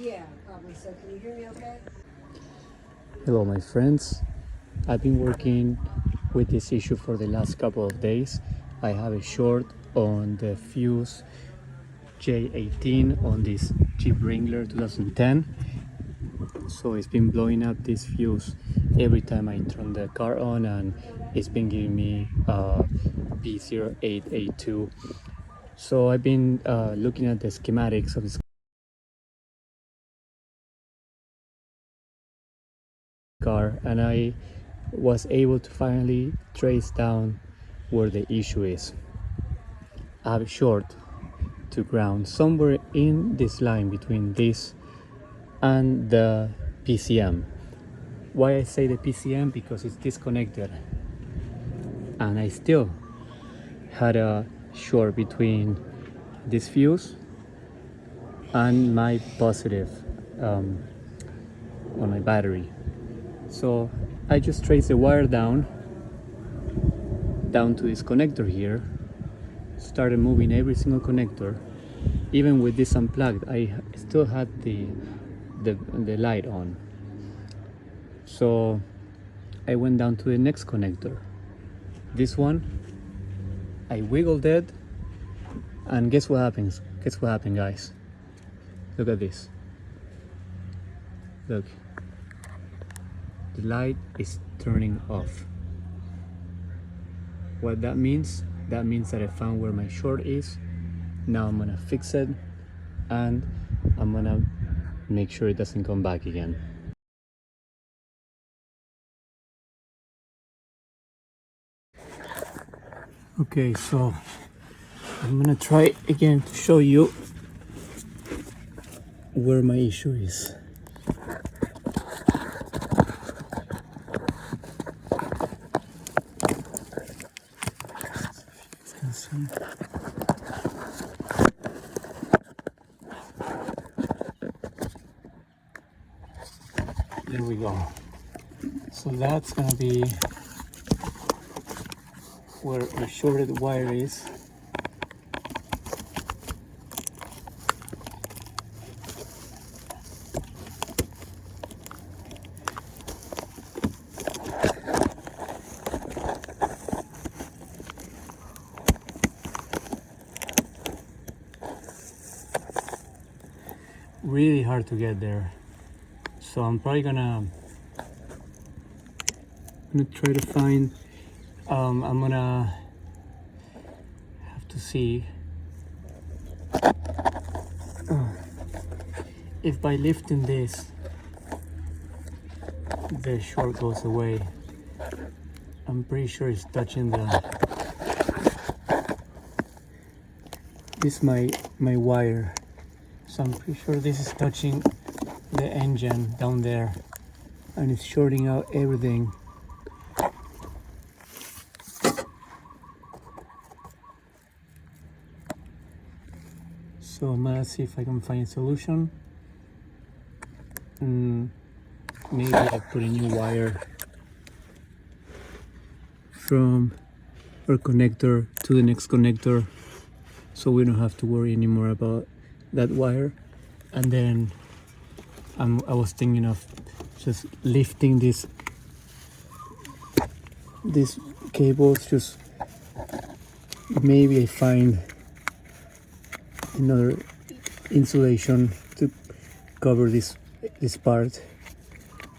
Yeah, probably so. Can you hear me okay? Hello my friends, I've been working with this issue for the last couple of days. I have a short on the fuse J18 on this Jeep Wrangler 2010. So it's been blowing up this fuse every time I turn the car on, and it's been giving me P0882. So I've been looking at the schematics of this car, and I was able to finally trace down where the issue is. I have a short to ground somewhere in this line between this and the PCM. Why I say the PCM? Because it's disconnected, and I still had a short between this fuse and my positive on my battery. So I just traced the wire down to this connector here, started moving every single connector. Even with this unplugged, I still had the light on. So I went down to the next connector, this one. I wiggled it, and guess what happens? Guess what happened, guys? Look at this. Look, the light is turning off. What that means? That means that I found where my short is. Now I'm gonna fix it, and I'm gonna make sure it doesn't come back again. Okay, so I'm gonna try again to show you where my issue is. There we go. So that's gonna be where a shorted wire is. Really hard to get there. So I'm probably gonna try to find, I'm gonna have to see if by lifting this the short goes away. I'm pretty sure it's touching this my wire, so I'm pretty sure this is touching the engine down there, and it's shorting out everything. So I'm gonna see if I can find a solution. Maybe I put a new wire from our connector to the next connector, so we don't have to worry anymore about that wire. And then I was thinking of just lifting these cables. Just maybe I find another insulation to cover this part,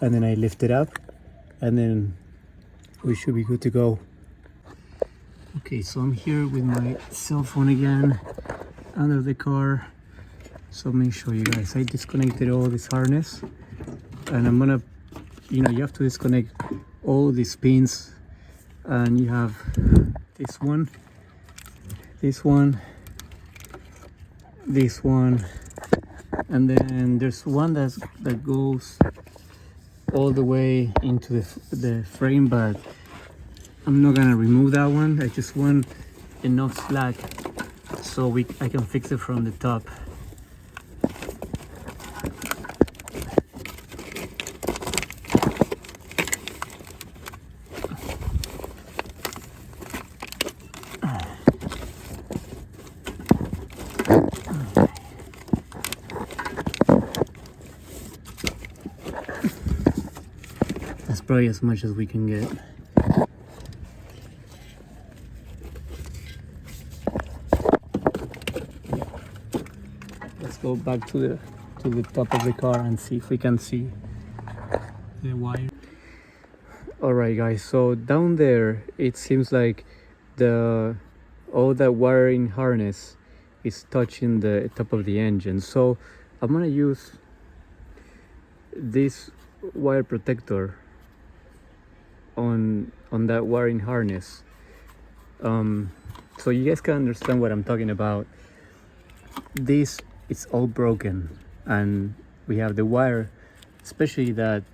and then I lift it up, and then we should be good to go. Okay, so I'm here with my cell phone again under the car. So let me show you guys. I disconnected all this harness, and I'm gonna, you have to disconnect all these pins, and you have this one, this one, this one, and then there's one that goes all the way into the frame, but I'm not gonna remove that one. I just want enough slack so I can fix it from the top. probably as much as we can get. Let's go back to the top of the car and see if we can see the wire. Alright guys, so down there it seems like all that wiring harness is touching the top of the engine. So I'm gonna use this wire protector on that wiring harness, so you guys can understand what I'm talking about. This is all broken, and we have the wire, especially that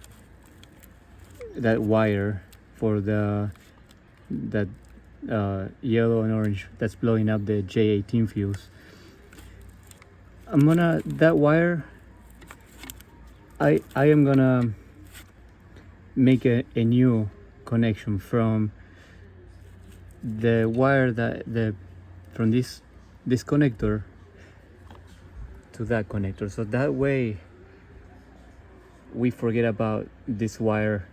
wire for that yellow and orange that's blowing up the J18 fuse. That wire, I am gonna make a new connection from the wire from this connector to that connector, so that way we forget about this wire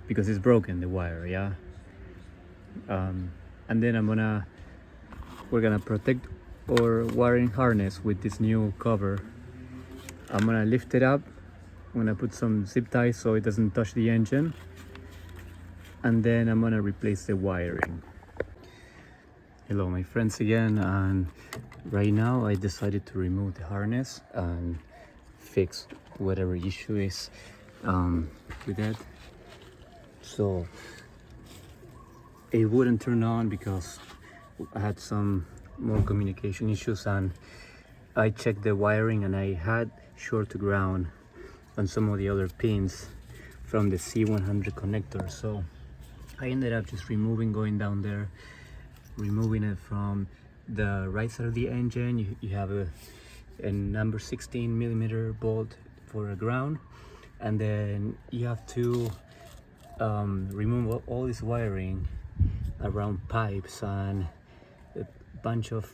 because it's broken, the wire, yeah. And then we're gonna protect our wiring harness with this new cover. I'm gonna lift it up. I'm gonna put some zip ties so it doesn't touch the engine, and then I'm gonna replace the wiring. Hello my friends again, and right now I decided to remove the harness and fix whatever issue is with that. So it wouldn't turn on because I had some more communication issues, and I checked the wiring and I had short to ground on some of the other pins from the C100 connector. So I ended up just going down there, removing it from the right side of the engine. You have a number 16 millimeter bolt for a ground, and then you have to remove all this wiring around pipes and a bunch of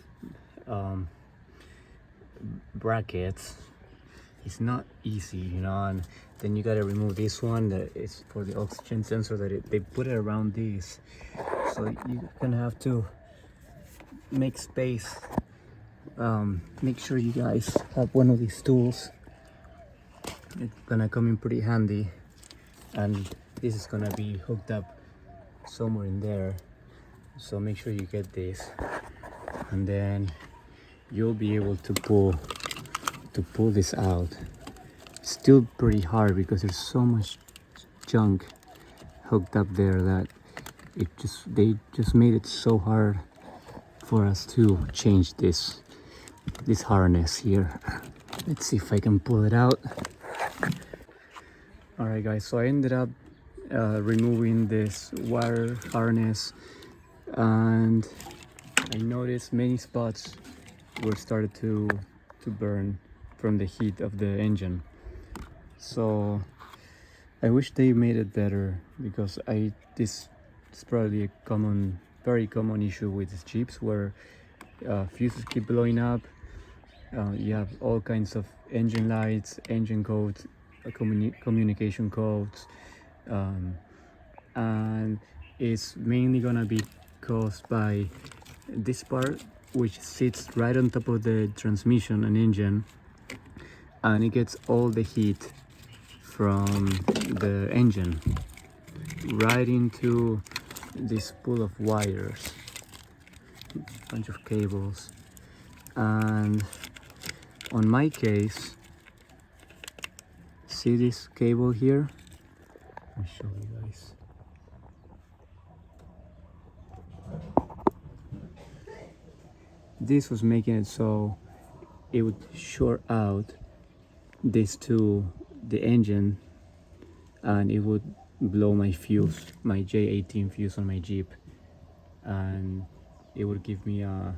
brackets. It's not easy, you know. And then you gotta remove this one that is for the oxygen sensor, that they put it around this, so you're gonna have to make space. Make sure you guys have one of these tools. It's gonna come in pretty handy, and this is gonna be hooked up somewhere in there, so make sure you get this, and then you'll be able to pull this out. It's still pretty hard because there's so much junk hooked up there that they just made it so hard for us to change this harness here. Let's see if I can pull it out. Alright guys, so I ended up removing this wire harness, and I noticed many spots were started to burn from the heat of the engine. So I wish they made it better, because this is probably a very common issue with these Jeeps, where fuses keep blowing up. You have all kinds of engine lights, engine codes, communication codes, and it's mainly gonna be caused by this part, which sits right on top of the transmission and engine, and it gets all the heat from the engine right into this pool of wires, a bunch of cables. And on my case, see this cable here? I'll show you guys. This was making it so it would short out this to the engine, and it would blow my fuse, my J18 fuse on my Jeep, and it would give me a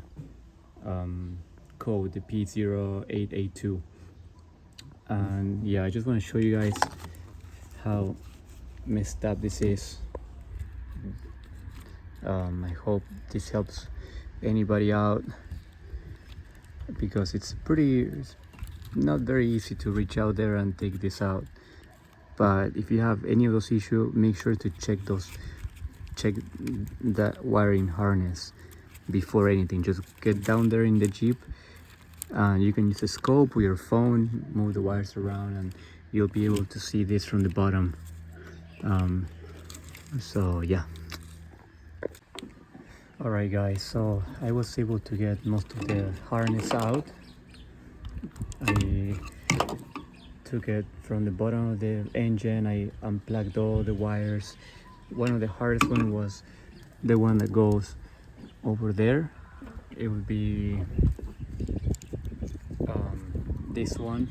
code, the P0882. And yeah, I just want to show you guys how messed up this is. I hope this helps anybody out, because it's not very easy to reach out there and take this out. But if you have any of those issues, make sure to check that wiring harness before anything. Just get down there in the Jeep, and you can use a scope with your phone, move the wires around, and you'll be able to see this from the bottom. So yeah. Alright guys, so I was able to get most of the harness out. I took it from the bottom of the engine. I unplugged all the wires. One of the hardest one was the one that goes over there. It would be this one.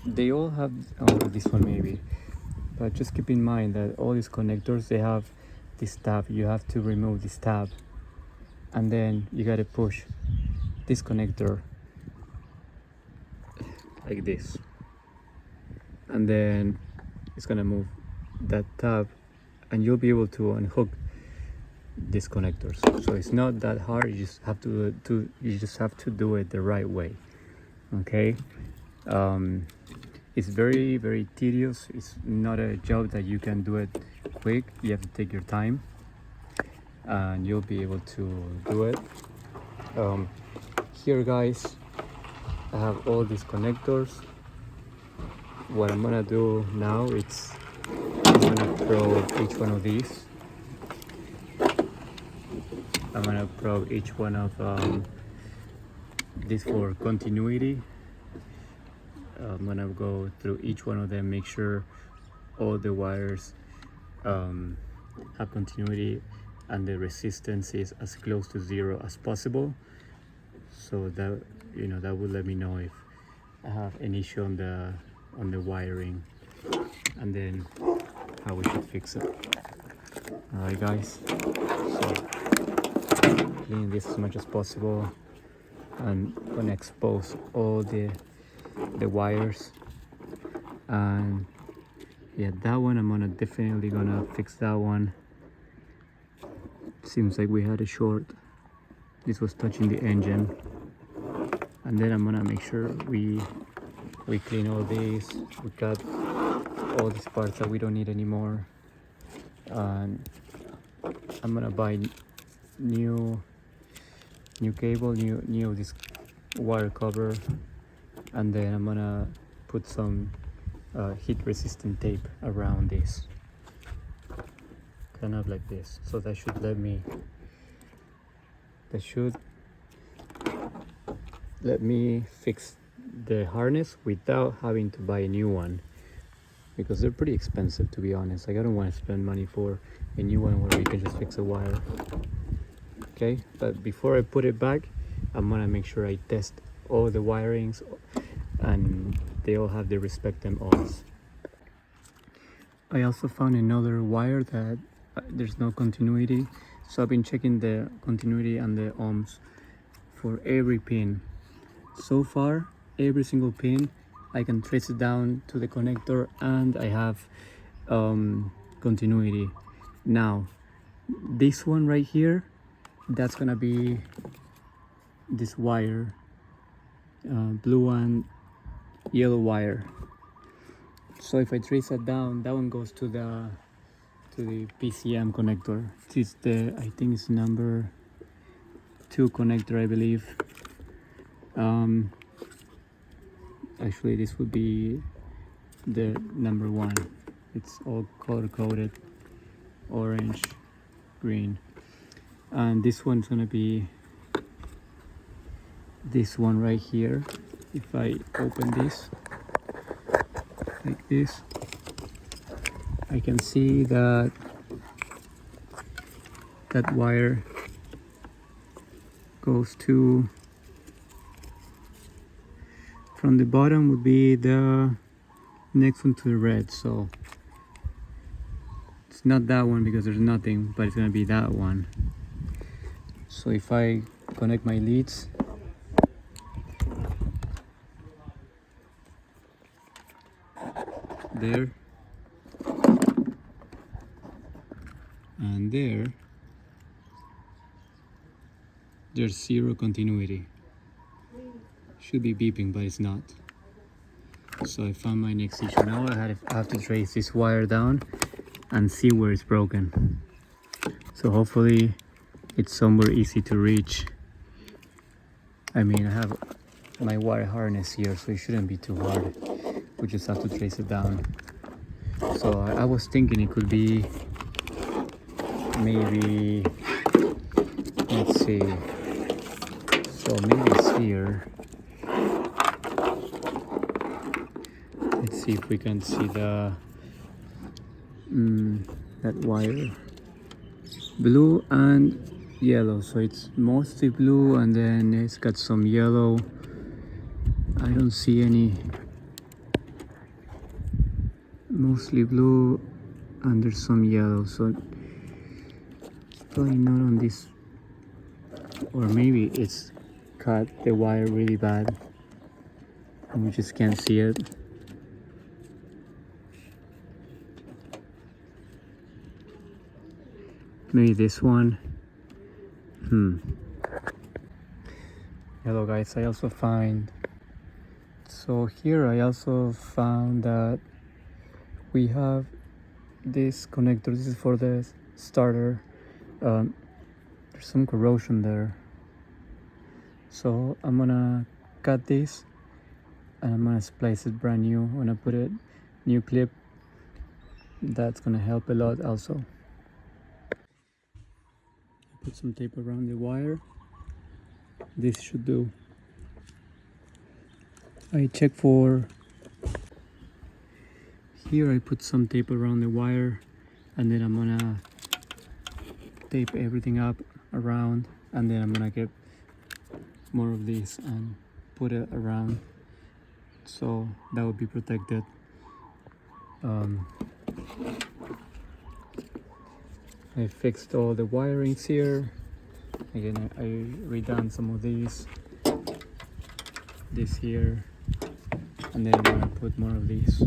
They all have this one maybe, but just keep in mind that all these connectors, they have this tab. You have to remove this tab, and then you got to push this connector like this, and then it's gonna move that tab, and you'll be able to unhook these connectors. So it's not that hard. You just have to do it the right way. Okay. It's very, very tedious. It's not a job that you can do it quick. You have to take your time, and you'll be able to do it. Here guys, I have all these connectors. What I'm gonna do now is I'm gonna probe each one of these. I'm gonna probe each one of this for continuity. I'm gonna go through each one of them, make sure all the wires have continuity and the resistance is as close to zero as possible. So that, you know, that will let me know if I have an issue on the wiring, and then how we should fix it. All right guys, so clean this as much as possible, and I'm gonna expose all the wires. And yeah, that one I'm definitely gonna fix that one. Seems like we had a short. This was touching the engine, and then I'm gonna make sure we clean all these. We cut all these parts that we don't need anymore, and I'm gonna buy new cable, new this wire cover, and then I'm gonna put some heat resistant tape around this, kind of like this. So that should let me fix the harness without having to buy a new one, because they're pretty expensive, to be honest. Like, I don't want to spend money for a new one where we can just fix a wire. Okay, but before I put it back, I'm gonna make sure I test all the wirings and they all have their respective ohms. I also found another wire that there's no continuity, so I've been checking the continuity and the ohms for every pin. So far, every single pin I can trace it down to the connector, and I have continuity. Now this one right here, that's gonna be this wire, blue and yellow wire. So if I trace that down, that one goes to the PCM connector. It's the, I think it's number 2 connector, I believe. Actually this would be the number 1. It's all color coded, orange, green, and this one's gonna be this one right here. If I open this like this, I can see that wire goes to, from the bottom would be the next one to the red. So it's not that one because there's nothing, but it's gonna be that one. So if I connect my leads, there and there's zero continuity. Should be beeping, but it's not. So I found my next issue. Now I have to trace this wire down and see where it's broken. So hopefully it's somewhere easy to reach. I mean, I have my wire harness here, so it shouldn't be too hard. We just have to trace it down. So I was thinking it could be maybe, let's see, so maybe it's here. Let's see if we can see the that wire, blue and yellow. So it's mostly blue and then it's got some yellow. I don't see any, mostly blue and there's some yellow, so probably not on this, or maybe it's cut the wire really bad and we just can't see it. Maybe this one. Hello guys, I also find, so here I also found that we have this connector. This is for the starter. There's some corrosion there, so I'm gonna cut this and I'm gonna splice it brand new. I'm gonna put a new clip. That's gonna help a lot also. Put some tape around the wire. This should do. I check for, here I put some tape around the wire and then I'm gonna tape everything up around, and then I'm gonna get more of this and put it around so that will be protected. I fixed all the wirings here. Again, I redone some of these, this here, and then I'm gonna put more of these.